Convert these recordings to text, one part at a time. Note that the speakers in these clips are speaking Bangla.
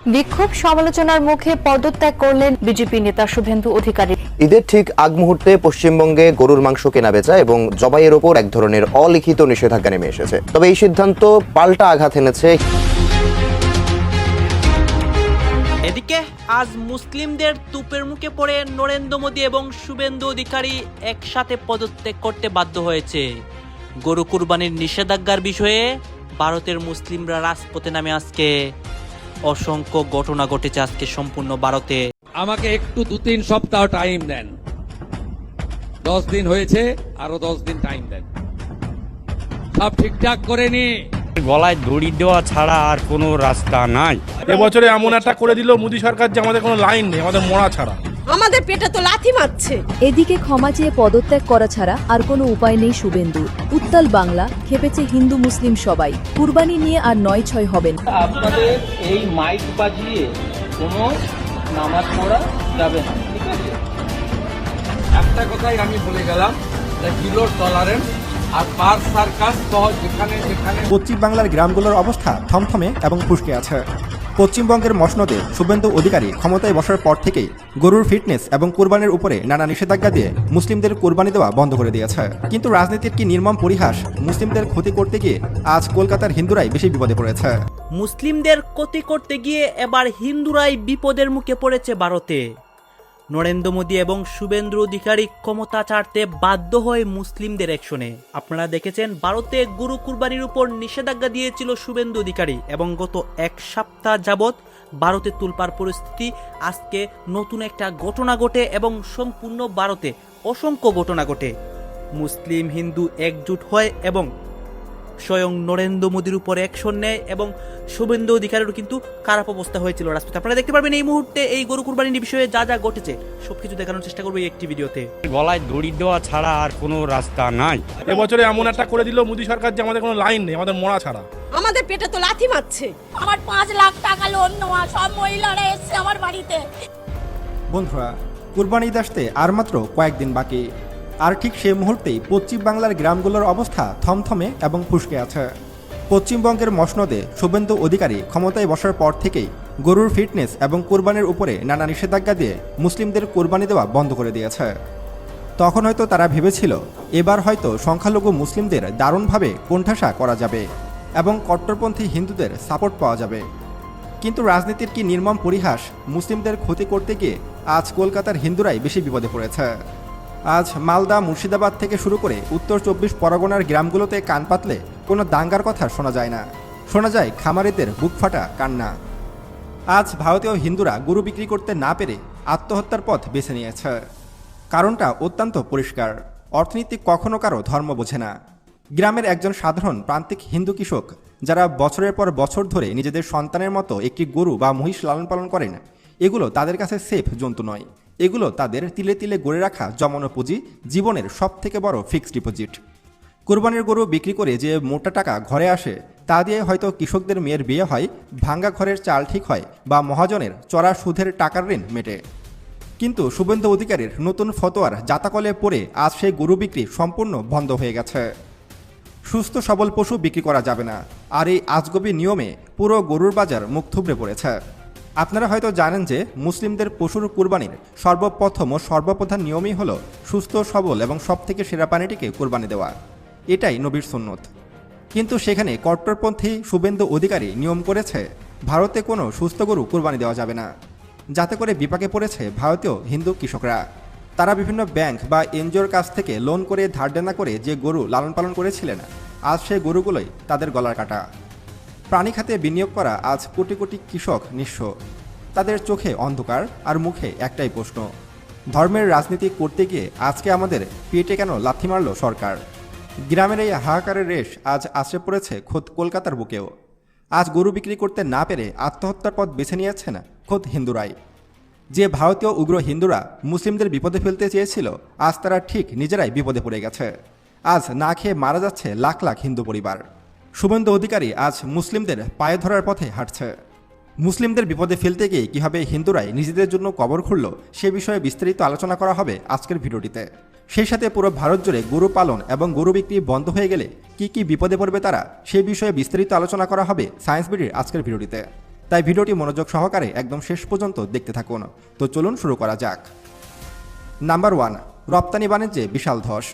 বিক্ষোভ সমালোচনার মুখে পদত্যাগ করলেন বিজেপি নেতা শুভেন্দু অধিকারী। ঈদের ঠিক আগ মুহূর্তে পশ্চিমবঙ্গে গরুর মাংস কেনা বেচা এবং জবাইয়ের ওপর এক ধরনের অলিখিত নিষেধাজ্ঞা নেমে এসেছে। তবে এই সিদ্ধান্ত পাল্টা আঘাত এনেছে। এদিকে আজ মুসলিমদের তুপের মুখে পড়ে নরেন্দ্র মোদী এবং শুভেন্দু অধিকারী একসাথে পদত্যাগ করতে বাধ্য হয়েছে। গরু কুরবানির নিষেধাজ্ঞার বিষয়ে ভারতের মুসলিমরা রাজপথে নামে আজকে অসংখ্য ঘটনা ঘটেছে আজকে সম্পূর্ণ ভারতে। আমাকে একটু 2-3 সপ্তাহ টাইম দেন, 10 দিন হয়েছে, আরো 10 দিন টাইম দেন, সব ঠিকঠাক করে নি। গলায় দড়ি দেওয়া ছাড়া আর কোনো রাস্তা নাই। এবছরে এমন একটা করে দিল মোদী সরকার যে আমাদের কোনো লাইন নেই, আমাদের মরা ছাড়া। আমাদের পেটে তো লাথি মারছে। এদিকে ক্ষমা চেয়ে পদত্যাগ করা ছাড়া আর কোনো উপায় নেই শুভেন্দুর। উত্তাল বাংলা, খেপেছে হিন্দু মুসলিম সবাই। কুরবানি নিয়ে আর 9-6 হবেন। আপনাদের এই মাইক বাজিয়ে কোনো নামাজ পড়া যাবে না, ঠিক আছে? একটা কথাই আমি বলে গেলাম, জিরো টলারেন্স আর পার সার্কাস সহ যেখানে যেখানে। পশ্চিম বাংলার গ্রামগুলোর অবস্থা থমথমে এবং ফুসকে আছে। পশ্চিমবঙ্গের মসনদে শুভেন্দু অধিকারী ক্ষমতায় বসার পর থেকেই গরুর ফিটনেস এবং কুরবানির উপরে নানা নিষেধাজ্ঞা দিয়ে মুসলিমদের কুরবানি দেওয়া বন্ধ করে দিয়েছে। কিন্তু রাজনীতির কি নির্মম পরিহাস, মুসলিমদের ক্ষতি করতে গিয়ে আজ কলকাতার হিন্দুরাই বেশি বিপদে পড়েছে। মুসলিমদের ক্ষতি করতে গিয়ে এবার হিন্দুরাই বিপদের মুখে পড়েছে ভারতে। নরেন্দ্র মোদী এবং শুভেন্দু অধিকারী ক্ষমতা ছাড়তে বাধ্য হয় মুসলিমদের অ্যাকশনে। আপনারা দেখেছেন ভারতে গরু কুরবানির উপর নিষেধাজ্ঞা দিয়েছিল শুভেন্দু অধিকারী এবং গত এক সপ্তাহ যাবৎ ভারতে তুলপাড় পরিস্থিতি। আজকে নতুন একটা ঘটনা ঘটে এবং সম্পূর্ণ ভারতে অসংখ্য ঘটনা ঘটে। মুসলিম হিন্দু একজুট হয় এবং স্বয়ং নরেন্দ্র মোদীর উপর অ্যাকশন নেয় এবং শুভেন্দু অধিকারীরও কিন্তু খারাপ অবস্থা হয়েছিল রাজপথে। আপনারা দেখতে পারবেন এই মুহূর্তে এই গরু কুরবানির বিষয়ে যা যা ঘটেছে সবকিছু দেখানোর চেষ্টা করবো এই একটি ভিডিওতে। গলায় দড়ি দেওয়া ছাড়া আর কোনো রাস্তা নাই। এবছরে এমন একটা করে দিল মোদী সরকার যে আমাদের কোনো লাইন নেই, আমাদের মরা ছাড়া। আমাদের পেটে তো লাথি মারছে। আমার 5 লাখ টাকা লোন নেওয়া, সব মহিলারা এসছে আমার বাড়িতে। বন্ধুরা, কুরবানি ঈদ আসতে আর মাত্র কয়েকদিন বাকি। আর ঠিক সেই মুহূর্তেই পশ্চিম বাংলার গ্রামগুলোর অবস্থা থমথমে এবং ফুসকে আছে। পশ্চিমবঙ্গের মসনদে শুভেন্দু অধিকারী ক্ষমতায় বসার পর থেকেই গরুর ফিটনেস এবং কুরবানির উপরে নানা নিষেধাজ্ঞা দিয়ে মুসলিমদের কুরবানি দেওয়া বন্ধ করে দিয়েছে। তখন হয়তো তারা ভেবেছিল এবার হয়তো সংখ্যালঘু মুসলিমদের দারুণভাবে কোণঠাসা করা যাবে এবং কট্টরপন্থী হিন্দুদের সাপোর্ট পাওয়া যাবে। কিন্তু রাজনীতির কি নির্মম পরিহাস, মুসলিমদের ক্ষতি করতে গিয়ে আজ কলকাতার হিন্দুরাই বেশি বিপদে পড়েছে। আজ মালদা, মুর্শিদাবাদ থেকে শুরু করে উত্তর 24 পরগনার গ্রামগুলোতে কান পাতলে কোনো দাঙ্গার কথা শোনা যায় না, শোনা যায় খামারিদের বুক ফাটা কান্না। আজ ভারতীয় হিন্দুরা গরু বিক্রি করতে না পেরে আত্মহত্যার পথ বেছে নিয়েছে। কারণটা অত্যন্ত পরিষ্কার, অর্থনীতি কখনো কারো ধর্ম বোঝে না। গ্রামের একজন সাধারণ প্রান্তিক হিন্দু কৃষক যারা বছরের পর বছর ধরে নিজেদের সন্তানের মতো একটি গরু বা মহিষ লালন পালন করেন, এগুলো তাদের কাছে সেফ জন্তু নয়। এগুলো তাদের তিলে তিলে গড়ে রাখা জমানো পুঁজি, জীবনের সবথেকে বড় ফিক্সড ডিপোজিট। কুরবানির গরু বিক্রি করে যে মোটা টাকা ঘরে আসে তা দিয়ে হয়তো কৃষকদের মেয়ের বিয়ে হয়, ভাঙ্গা ঘরের চাল ঠিক হয় বা মহাজনের চড়া সুদের টাকার ঋণ মেটে। কিন্তু শুভেন্দু অধিকারীর নতুন ফতোয়ার জাতাকলে পড়ে আজ সেই গরু বিক্রি সম্পূর্ণ বন্ধ হয়ে গেছে। সুস্থ সবল পশু বিক্রি করা যাবে না, আর এই আজগবি নিয়মে পুরো গরুর বাজার মুখ থুবড়ে পড়েছে। আপনারা হয়তো জানেন যে মুসলিমদের পশুর কুরবানির সর্বপ্রথম ও সর্বপ্রধান নিয়মই হলো সুস্থ সবল এবং সবথেকে সেরা প্রাণীটিকে কুরবানি দেওয়া। এটাই নবীর সুন্নত। কিন্তু সেখানে কট্টরপন্থী শুভেন্দু অধিকারী নিয়ম করেছে ভারতে কোনো সুস্থ গরু কুরবানি দেওয়া যাবে না, যাতে করে বিপাকে পড়েছে ভারতীয় হিন্দু কৃষকরা। তারা বিভিন্ন ব্যাংক বা এনজিওর কাছ থেকে লোন করে ধার দেনা করে যে গরু লালন পালন করেছিলেন, আজ সেই গরুগুলোই তাদের গলার কাটা। প্রাণী খাতে বিনিয়োগ করা আজ কোটি কোটি কৃষক নিঃস্ব। তাদের চোখে অন্ধকার আর মুখে একটাই প্রশ্ন, ধর্মের রাজনীতি করতে গিয়ে আজকে আমাদের পেটে কেন লাথি মারল সরকার? গ্রামের এই হাহাকারের রেশ আজ আছড়ে পড়েছে খোদ কলকাতার বুকেও। আজ গরু বিক্রি করতে না পেরে আত্মহত্যার পথ বেছে নিয়েছেন খোদ হিন্দুরাই। যে ভারতীয় উগ্র হিন্দুরা মুসলিমদের বিপদে ফেলতে চেয়েছিল, আজ তারা ঠিক নিজেরাই বিপদে পড়ে গেছে। আজ না খেয়ে মারা যাচ্ছে লাখ লাখ হিন্দু পরিবার। শুভেন্দু অধিকারী আজ মুসলিমদের পায়ে ধরার পথে হাঁটছে। মুসলিমদের বিপদে ফেলতে গিয়ে কীভাবে হিন্দুরাই নিজেদের জন্য কবর খুঁড়ল সে বিষয়ে বিস্তারিত আলোচনা করা হবে আজকের ভিডিওটিতে। সেই সাথে পুরো ভারত জুড়ে গরু পালন এবং গরু বিক্রি বন্ধ হয়ে গেলে কি কি বিপদে পড়বে তারা, সে বিষয়ে বিস্তারিত আলোচনা করা হবে সায়েন্স বিডির আজকের ভিডিওটিতে। তাই ভিডিওটি মনোযোগ সহকারে একদম শেষ পর্যন্ত দেখতে থাকুন। তো চলুন শুরু করা যাক। নাম্বার 1, রপ্তানি বাণিজ্যে বিশাল ধস।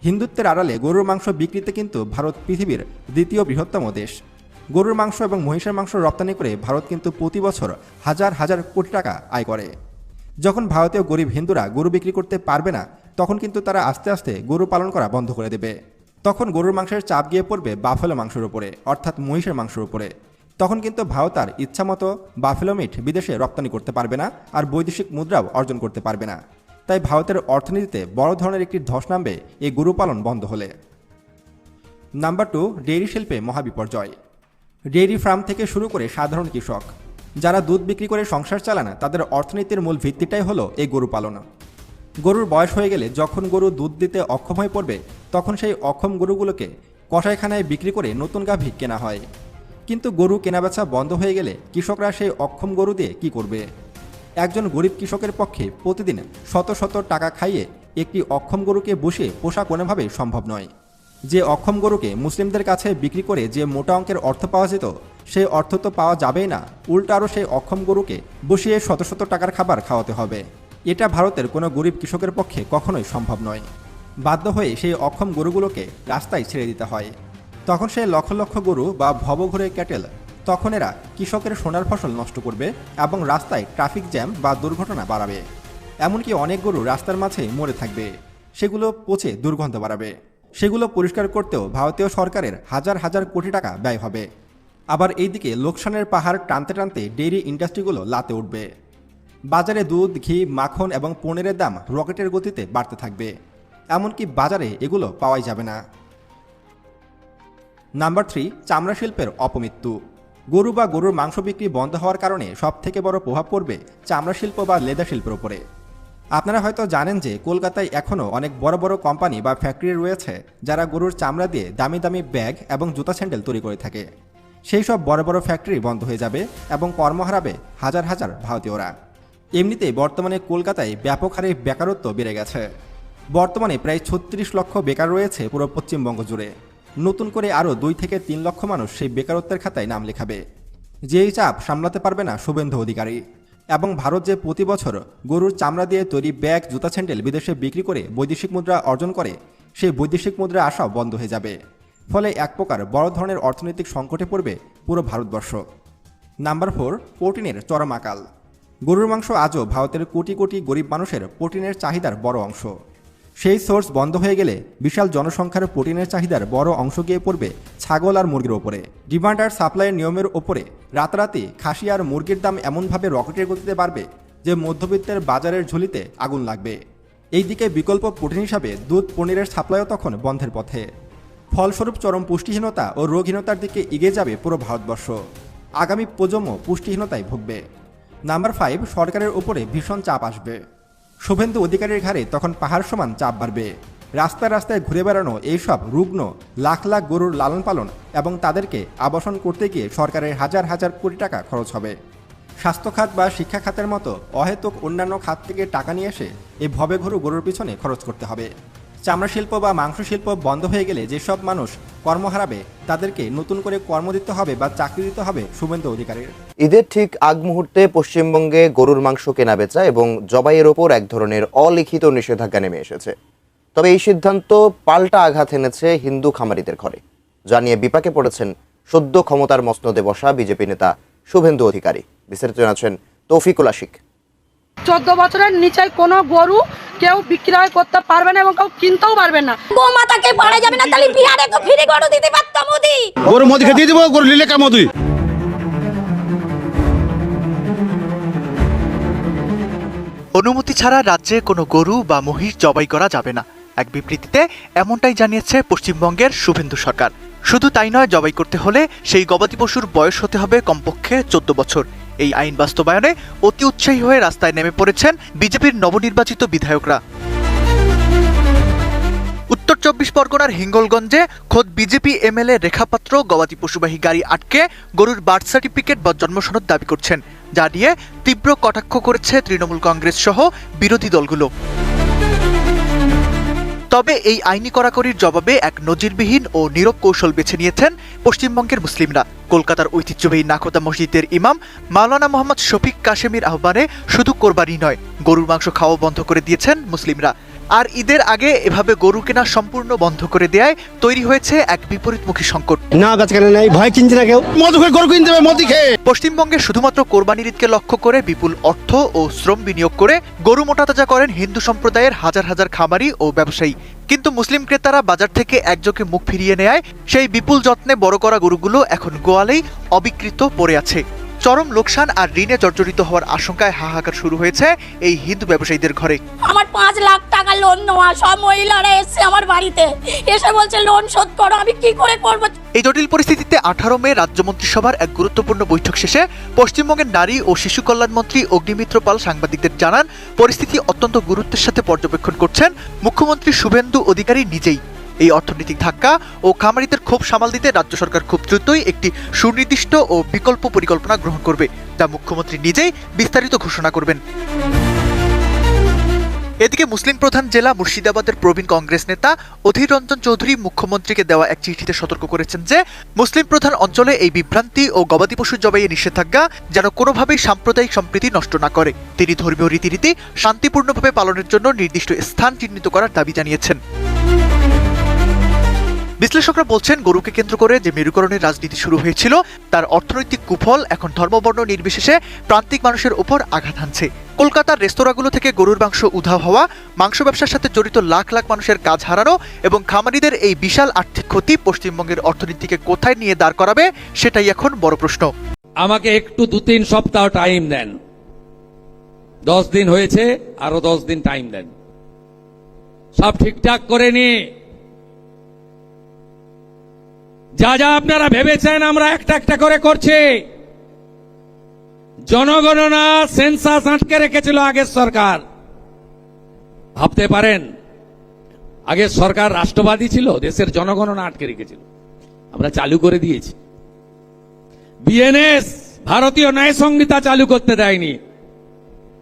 হিন্দুত্বের আড়ালে গরুর মাংস বিক্রিতে কিন্তু ভারত পৃথিবীর দ্বিতীয় বৃহত্তম দেশ। গরুর মাংস এবং মহিষের মাংস রপ্তানি করে ভারত কিন্তু প্রতি বছর হাজার হাজার কোটি টাকা আয় করে। যখন ভারতীয় গরিব হিন্দুরা গরু বিক্রি করতে পারবে না, তখন কিন্তু তারা আস্তে আস্তে গরু পালন করা বন্ধ করে দেবে। তখন গরুর মাংসের চাপ গিয়ে পড়বে বাফেলো মাংসের উপরে, অর্থাৎ মহিষের মাংসের উপরে। তখন কিন্তু ভারত আর ইচ্ছামতো বাফেলো মিট বিদেশে রপ্তানি করতে পারবে না, আর বৈদেশিক মুদ্রাও অর্জন করতে পারবে না। তাই ভারতের অর্থনীতিতে বড় ধরনের একটি ধস নামবে এই গরু পালন বন্ধ হলে। নাম্বার 2, ডেইরি শিল্পে মহাবিপর্যয়। ডেইরি ফার্ম থেকে শুরু করে সাধারণ কৃষক যারা দুধ বিক্রি করে সংসার চালান, তাদের অর্থনীতির মূল ভিত্তিটাই হলো এই গরু পালন। গরুর বয়স হয়ে গেলে যখন গরু দুধ দিতে অক্ষম হয়ে পড়বে, তখন সেই অক্ষম গরুগুলোকে কসাইখানায় বিক্রি করে নতুন গাভী কেনা হয়। কিন্তু গরু কেনাবেচা বন্ধ হয়ে গেলে কৃষকরা সেই অক্ষম গরু দিয়ে কী করবে? একজন গরিব কৃষকের পক্ষে প্রতিদিন শত শত টাকা খাইয়ে একটি অক্ষম গরুকে বসিয়ে পোষা কোনোভাবেই সম্ভব নয়। যে অক্ষম গরুকে মুসলিমদের কাছে বিক্রি করে যে মোটা অঙ্কের অর্থ পাওয়া যেত, সেই অর্থ তো পাওয়া যাবেই না, উল্টা আরও সেই অক্ষম গরুকে বসিয়ে শত শত টাকার খাবার খাওয়াতে হবে। এটা ভারতের কোনো গরিব কৃষকের পক্ষে কখনোই সম্ভব নয়। বাধ্য হয়ে সেই অক্ষম গরুগুলোকে রাস্তায় ছেড়ে দিতে হয়। তখন সেই লক্ষ লক্ষ গরু বা ভবঘুরে ক্যাটেল, তখন এরা কৃষকের সোনার ফসল নষ্ট করবে এবং রাস্তায় ট্রাফিক জ্যাম বা দুর্ঘটনা বাড়াবে। এমনকি অনেক গরু রাস্তার মাঝে মরে থাকবে, সেগুলো পচে দুর্গন্ধ বাড়াবে। সেগুলো পরিষ্কার করতেও ভারতীয় সরকারের হাজার হাজার কোটি টাকা ব্যয় হবে। আবার এইদিকে লোকসানের পাহাড় টানতে টানতে ডেইরি ইন্ডাস্ট্রিগুলো লাতে উঠবে। বাজারে দুধ, ঘি, মাখন এবং পনিরের দাম রকেটের গতিতে বাড়তে থাকবে। এমনকি বাজারে এগুলো পাওয়াই যাবে না। নাম্বার 3, চামড়া শিল্পের অপমৃত্যু। গরু বা গরুর মাংস বিক্রি বন্ধ হওয়ার কারণে সবথেকে বড় প্রভাব পড়বে চামড়া শিল্প বা লেদার শিল্পের উপরে। আপনারা হয়তো জানেন যে কলকাতায় এখনও অনেক বড় বড় কোম্পানি বা ফ্যাক্টরি রয়েছে যারা গরুর চামড়া দিয়ে দামি দামি ব্যাগ এবং জুতা স্যান্ডেল তৈরি করে থাকে। সেই সব বড় বড় ফ্যাক্টরি বন্ধ হয়ে যাবে এবং কর্ম হারাবে হাজার হাজার ভারতীয়রা। এমনিতেই বর্তমানে কলকাতায় ব্যাপক হারে বেকারত্ব বেড়ে গেছে। বর্তমানে প্রায় 36 লক্ষ বেকার রয়েছে পুরো পশ্চিমবঙ্গ জুড়ে। নতুন করে আরও 2 থেকে 3 লক্ষ মানুষ সেই বেকারত্বের খাতায় নাম লেখাবে। যেই চাপ সামলাতে পারবে না শুভেন্দু অধিকারী। এবং ভারত যে প্রতি বছর গরুর চামড়া দিয়ে তৈরি ব্যাগ, জুতা স্যান্ডেল বিদেশে বিক্রি করে বৈদেশিক মুদ্রা অর্জন করে, সেই বৈদেশিক মুদ্রা আসাও বন্ধ হয়ে যাবে। ফলে এক প্রকার বড় ধরনের অর্থনৈতিক সংকটে পড়বে পুরো ভারতবর্ষ। নাম্বার 4, প্রোটিনের চরম আকাল। গরুর মাংস আজও ভারতের কোটি কোটি গরিব মানুষের প্রোটিনের চাহিদার বড় অংশ। সেই সোর্স বন্ধ হয়ে গেলে বিশাল জনসংখ্যার প্রোটিনের চাহিদার বড় অংশ গিয়ে পড়বে ছাগল আর মুরগির ওপরে। ডিমান্ড আর সাপ্লাইয়ের নিয়মের ওপরে রাতারাতি খাসি আর মুরগির দাম এমনভাবে রকেটের গতিতে বাড়বে যে মধ্যবিত্তের বাজারের ঝুলিতে আগুন লাগবে। এইদিকে বিকল্প প্রোটিন হিসাবে দুধ, পনিরের সাপ্লাইও তখন বন্ধের পথে। ফলস্বরূপ চরম পুষ্টিহীনতা ও রোগহীনতার দিকে এগিয়ে যাবে পুরো ভারতবর্ষ। আগামী প্রজন্ম পুষ্টিহীনতায় ভুগবে। নাম্বার 5, সরকারের উপরে ভীষণ চাপ আসবে। শুভেন্দু অধিকারীর ঘাড়ে তখন পাহাড় সমান চাপ বাড়বে। রাস্তায় রাস্তায় ঘুরে বেড়ানো এইসব রুগ্ন লাখ লাখ গরুর লালন পালন এবং তাদেরকে আবাসন করতে গিয়ে সরকারের হাজার হাজার কোটি টাকা খরচ হবে। স্বাস্থ্য খাত বা শিক্ষা খাতের মতো অহেতুক অন্যান্য খাত থেকে টাকা নিয়ে এসে এই ভবে ঘুরু গরুর পিছনে খরচ করতে হবে। চামড়া শিল্প বা মাংস শিল্প বন্ধ হয়ে গেলে যেসব মানুষ কর্ম হারাবে, তাদেরকে নতুন করে কর্ম দিতে হবে বা চাকরি দিতে হবে শুভেন্দু অধিকারীর। ঈদের ঠিক আগ মুহূর্তে পশ্চিমবঙ্গে গরুর মাংস কেনাবেচা এবং জবাইয়ের ওপর এক ধরনের অলিখিত নিষেধাজ্ঞা নেমে এসেছে। তবে এই সিদ্ধান্ত পাল্টা আঘাত এনেছে হিন্দু খামারিদের ঘরে, যা নিয়ে বিপাকে পড়েছেন সদ্য ক্ষমতার মসনদে বসা বিজেপি নেতা শুভেন্দু অধিকারী। বিস্তারিত জানাচ্ছেন তৌফিকুল আশিক। 14 বছরের নিচে কোনো গরু কেউ বিক্রয় করতে পারবে না এবং কেউ কিনতেও পারবে না। গোমাতাকে পাড়া যাবে না, তাহলে বিহারে তো ফ্রি গরু দিতে পারতো মোদি। গরু মোদিকে দিয়ে দিব, গরু নিলে কা মোদি। অনুমতি ছাড়া রাজ্যে কোনো গরু বা মহিষ জবাই করা যাবে না। এক বিবৃতিতে এমনটাই জানিয়েছে পশ্চিমবঙ্গের শুভেন্দু সরকার। শুধু তাই নয়, জবাই করতে হলে সেই গবাদি পশুর বয়স হতে হবে কমপক্ষে 14 বছর। এই আইন বাস্তবায়নে অতি উৎসাহী হয়ে রাস্তায় নেমে পড়েছেন বিজেপির নবনির্বাচিত বিধায়করা। উত্তর 24 পরগনার হিঙ্গলগঞ্জে খোদ বিজেপি এমএলএ রেখাপাত্র গবাদি পশুবাহী গাড়ি আটকে গরুর বার্থ সার্টিফিকেট বা জন্মসনদ দাবি করছেন, যা নিয়ে তীব্র কটাক্ষ করেছে তৃণমূল কংগ্রেস সহ বিরোধী দলগুলো। তবে এই আইনি কড়াকড়ির জবাবে এক নজিরবিহীন ও নীরব কৌশল বেছে নিয়েছেন পশ্চিমবঙ্গের মুসলিমরা। কলকাতার ঐতিহ্যবাহী নাখোদা মসজিদের ইমাম মাওলানা মোহাম্মদ শফিক কাশেমির আহ্বানে শুধু কোরবানি নয়, গরুর মাংস খাওয়া বন্ধ করে দিয়েছেন মুসলিমরা। আর ঈদের আগে এভাবে গরু কেনা সম্পূর্ণ বন্ধ করে দেয়ায় তৈরি হয়েছে এক বিপরীতমুখী সংকট। না গাছ কেন নাই, ভয় কিনছে না কেউ, মদ খেয়ে গরু কিনতে হবে, মদ খেয়ে। পশ্চিমবঙ্গে শুধুমাত্র কোরবানির ঈদকে লক্ষ্য করে বিপুল অর্থ ও শ্রম বিনিয়োগ করে গরু মোটাতাজা করেন হিন্দু সম্প্রদায়ের হাজার হাজার খামারি ও ব্যবসায়ী। কিন্তু মুসলিম ক্রেতারা বাজার থেকে একযোগে মুখ ফিরিয়ে নেয় সেই বিপুল যত্নে বড় করা গরুগুলো এখন গোয়ালেই অবিকৃত পড়ে আছে। চরম লোকসান আর ঋণে জর্জরিত হওয়ার আশঙ্কায় হাহাকার শুরু হয়েছে এই হিন্দু ব্যবসায়ীদের ঘরে। আমার 5 লাখ টাকা লোন নেওয়া, সব মহিলারা এসে আমার বাড়িতে এসে বলছে লোন শোধ করো, আমি কি করে করব? এই জটিল পরিস্থিতিতে 18 মে রাজ্য মন্ত্রিসভার এক গুরুত্বপূর্ণ বৈঠক শেষে পশ্চিমবঙ্গের নারী ও শিশু কল্যাণ মন্ত্রী অগ্নিমিত্র পাল সাংবাদিকদের জানান, পরিস্থিতি অত্যন্ত গুরুত্বের সাথে পর্যবেক্ষণ করছেন মুখ্যমন্ত্রী শুভেন্দু অধিকারী নিজেই। এই অর্থনৈতিক ধাক্কা ও খামারিদের ক্ষোভ সামাল দিতে রাজ্য সরকার খুব দ্রুতই একটি সুনির্দিষ্ট ও বিকল্প পরিকল্পনা গ্রহণ করবে, যা মুখ্যমন্ত্রী নিজেই বিস্তারিত ঘোষণা করবেন। এদিকে মুসলিম প্রধান জেলা মুর্শিদাবাদের প্রবীণ কংগ্রেস নেতা অধীর রঞ্জন চৌধুরী মুখ্যমন্ত্রীকে দেওয়া এক চিঠিতে সতর্ক করেছেন যে মুসলিম প্রধান অঞ্চলে এই বিভ্রান্তি ও গবাদি পশু জবাইয়ে নিষেধাজ্ঞা যেন কোনোভাবেই সাম্প্রদায়িক সম্প্রীতি নষ্ট না করে। তিনি ধর্মীয় রীতিনীতি শান্তিপূর্ণভাবে পালনের জন্য নির্দিষ্ট স্থান চিহ্নিত করার দাবি জানিয়েছেন। বিশ্লেষকরা বলছেন, গরুকে কেন্দ্র করে যে মেরুকরণের রাজনীতি শুরু হয়েছিল তার অর্থনৈতিক কুফল এখন ধর্মবর্ণ নির্বিশেষে প্রান্তিক মানুষের উপর আঘাত হানছে। কলকাতার রেস্তোরাঁগুলো থেকে গরুর মাংস উধাও হওয়া, মাংস ব্যবসার সাথে জড়িত লাখ লাখ মানুষের কাজ হারানো এবং খামারিদের এই বিশাল আর্থিক ক্ষতি পশ্চিমবঙ্গের অর্থনীতিকে কোথায় নিয়ে দাঁড় করাবে সেটাই এখন বড় প্রশ্ন। আমাকে একটু 2-3 সপ্তাহ টাইম দেন। 10 দিন হয়েছে, আরো 10 দিন টাইম দেন, সব ঠিকঠাক করে নি। যা যা আপনারা ভেবেছেন আমরা একটা একটা করে করছি। জনগণনা সেন্সাস আটকে রেখেছিল আগের সরকার, ভাবতে পারেন আগের সরকার রাষ্ট্রবাদী ছিল, দেশের জনগণনা আটকে রেখেছিল, আমরা চালু করে দিয়েছি। বিএনএস ভারতীয় ন্যায় সংহিতা চালু করতে দেয়নি,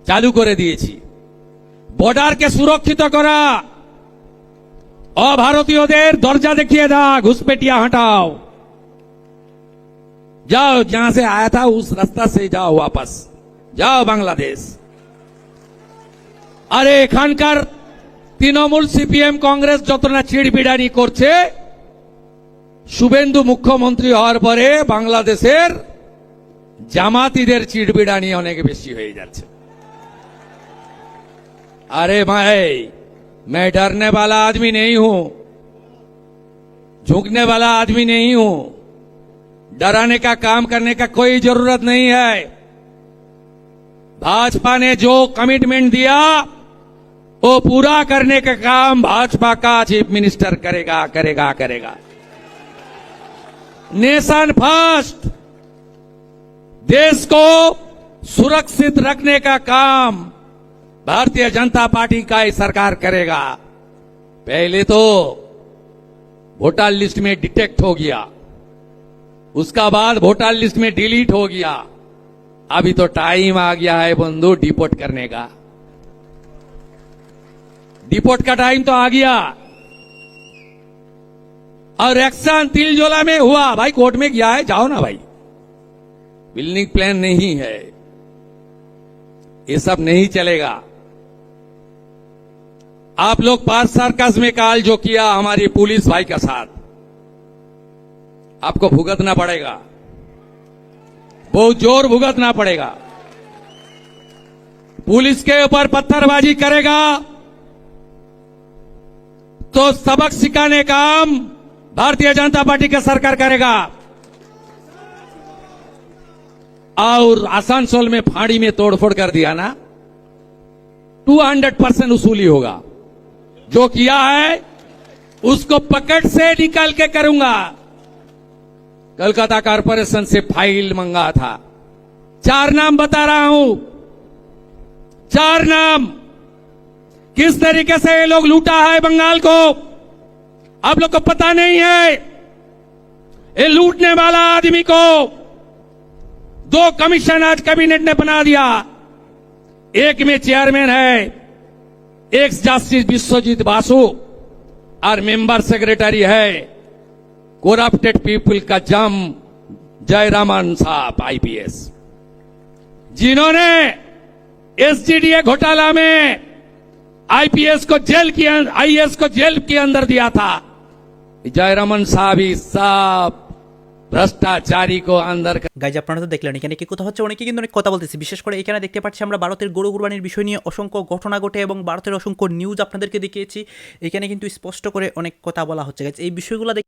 চালু করে দিয়েছি। বর্ডারকে সুরক্ষিত করা, অভারতীয়দের দরজা দেখিয়ে দাও, घुसपैठिया हटाओ, जाओ जहां से आया था उस रास्ता से जाओ, वापस जाओ बांग्लादेश। আরে এখানকার তৃণমূল সিপিএম কংগ্রেস যত না চিড়বিড়ানি করছে, শুভেন্দু মুখ্যমন্ত্রী হওয়ার পরে বাংলাদেশের জামাতিদের চিড়বিড়ানি অনেক বেশি হয়ে যাচ্ছে। अरे मैं डरने वाला आदमी नहीं हूं, झुकने वाला आदमी नहीं हूं, डराने का काम करने का कोई जरूरत नहीं है। भाजपा ने जो कमिटमेंट दिया वो पूरा करने का काम भाजपा का चीफ मिनिस्टर करेगा करेगा करेगा। नेशन फर्स्ट, देश को सुरक्षित रखने का काम भारतीय जनता पार्टी का ही सरकार करेगा। पहले तो वोटर लिस्ट में डिटेक्ट हो गया, उसका बाद वोटर लिस्ट में डिलीट हो गया, अभी तो टाइम आ गया है बंधु डिपोर्ट करने का। डिपोर्ट का टाइम तो आ गया। और एक्शन तिलजोला में हुआ, भाई कोर्ट में गया है, जाओ ना भाई, बिल्डिंग प्लान नहीं है, ये सब नहीं चलेगा। आप लोग 5 सर्कस में काल जो किया हमारी पुलिस भाई के साथ, आपको भुगतना पड़ेगा, बहुत जोर भुगतना पड़ेगा। पुलिस के ऊपर पत्थरबाजी करेगा तो सबक सिखाने का काम भारतीय जनता पार्टी की सरकार करेगा। और आसनसोल में फाड़ी में तोड़फोड़ कर दिया ना, 200% वसूली होगा। जो किया है उसको पकड़ से निकाल के करूंगा। कलकत्ता कॉर्पोरेशन से फाइल मंगा था, 4 नाम बता रहा हूं, 4 नाम, किस तरीके से ये लोग लूटा है बंगाल को आप लोग को पता नहीं है। ये लूटने वाला आदमी को 2 कमीशन आज कैबिनेट ने बना दिया, एक में चेयरमैन है एक्स जस्टिस विश्वजीत बासु और मेंबर सेक्रेटरी है करप्टेड पीपल का जयरामन साहब आईपीएस, जिन्होंने एसजीडीए घोटाला में आईपीएस को जेल की आईएएस को जेल के अंदर दिया था, जयरामन साहब ही सब ভ্রষ্টাচারী কো আন্দার। গাইজ আপনারা তো দেখলেন এখানে কি কথা হচ্ছে, অনেকে কিন্তু অনেক কথা বলতেছে। বিশেষ করে এখানে দেখতে পাচ্ছি আমরা ভারতের গরু কুরবানির বিষয় নিয়ে অসংখ্য ঘটনা ঘটে এবং ভারতের অসংখ্য নিউজ আপনাদেরকে দেখিয়েছি। এখানে কিন্তু স্পষ্ট করে অনেক কথা বলা হচ্ছে গাইজ। এই বিষয়গুলো